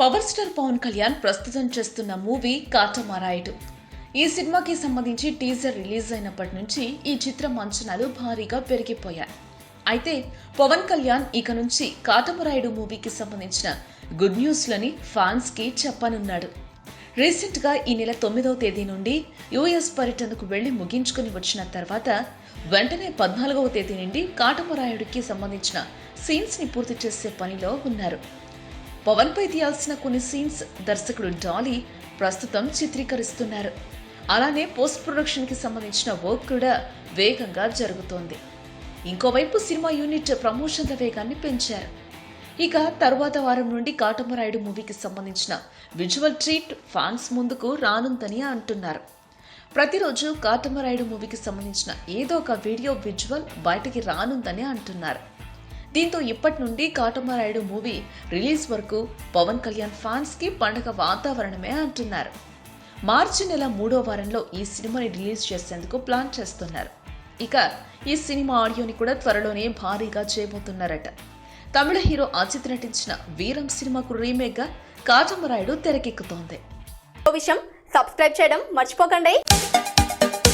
Power star Pawan Kalyan ప్రస్తుతం చేస్తున్న movie Katamarayudu. ఈ సినిమాకి సంబంధించి టీజర్ రిలీజ్ అయినప్పటి నుంచి ఈ చిత్రం అంచనాలు భారీగా పెరిగిపోయాయి. అయితే పవన్ కళ్యాణ్ ఇక నుంచి కాటమరాయుడు మూవీకి సంబంధించిన గుడ్ న్యూస్ లని ఫ్యాన్స్ కి చెప్పనున్నాడు. రీసెంట్ గా ఈ నెల 9వ తేదీ నుండి యుఎస్ పర్యటనకు వెళ్లి ముగించుకుని వచ్చిన తర్వాత వెంటనే 14వ తేదీ నుండి కాటమరాయుడికి సంబంధించిన సీన్స్ ని పూర్తి చేసే పనిలో ఉన్నారు. పవన్ పై తీయాల్సిన కొన్ని సీన్స్ దర్శకుడు డాలీ ప్రస్తుతం చిత్రీకరిస్తున్నారు. అలానే పోస్ట్ ప్రొడక్షన్ కి సంబంధించిన వర్క్ కూడా వేగంగా జరుగుతోంది. ఇంకోవైపు సినిమా యూనిట్ ప్రమోషన్ల వేగాన్ని పెంచారు. ఇక తరువాత వారం నుండి కాటమరాయుడు మూవీకి సంబంధించిన విజువల్ ట్రీట్ ఫ్యాన్స్ ముందుకు రానుందని అంటున్నారు. ప్రతిరోజు కాటమరాయుడు మూవీకి సంబంధించిన ఏదో ఒక వీడియో విజువల్ బయటికి రానుందని అంటున్నారు. దీంతో ఇప్పటి నుండి కాటమరాయుడు మూవీ రిలీజ్ వరకు పవన్ కళ్యాణ్ ఫ్యాన్స్ కి పండుగ వాతావరణమే అంటున్నారు. మార్చి నెల 3వ వారంలో ఈ సినిమాని రిలీజ్ చేసేందుకు ప్లాన్ చేస్తున్నారు. ఇక ఈ సినిమా ఆడియోని కూడా త్వరలోనే భారీగా చేయబోతున్నారట. తమిళ హీరో అజిత్ నటించిన వీరం సినిమాకు రీమేక్ గా కాటమరాయుడు తెరకెక్కుతోంది. సబ్స్క్రైబ్ చేయడం మర్చిపోకండి.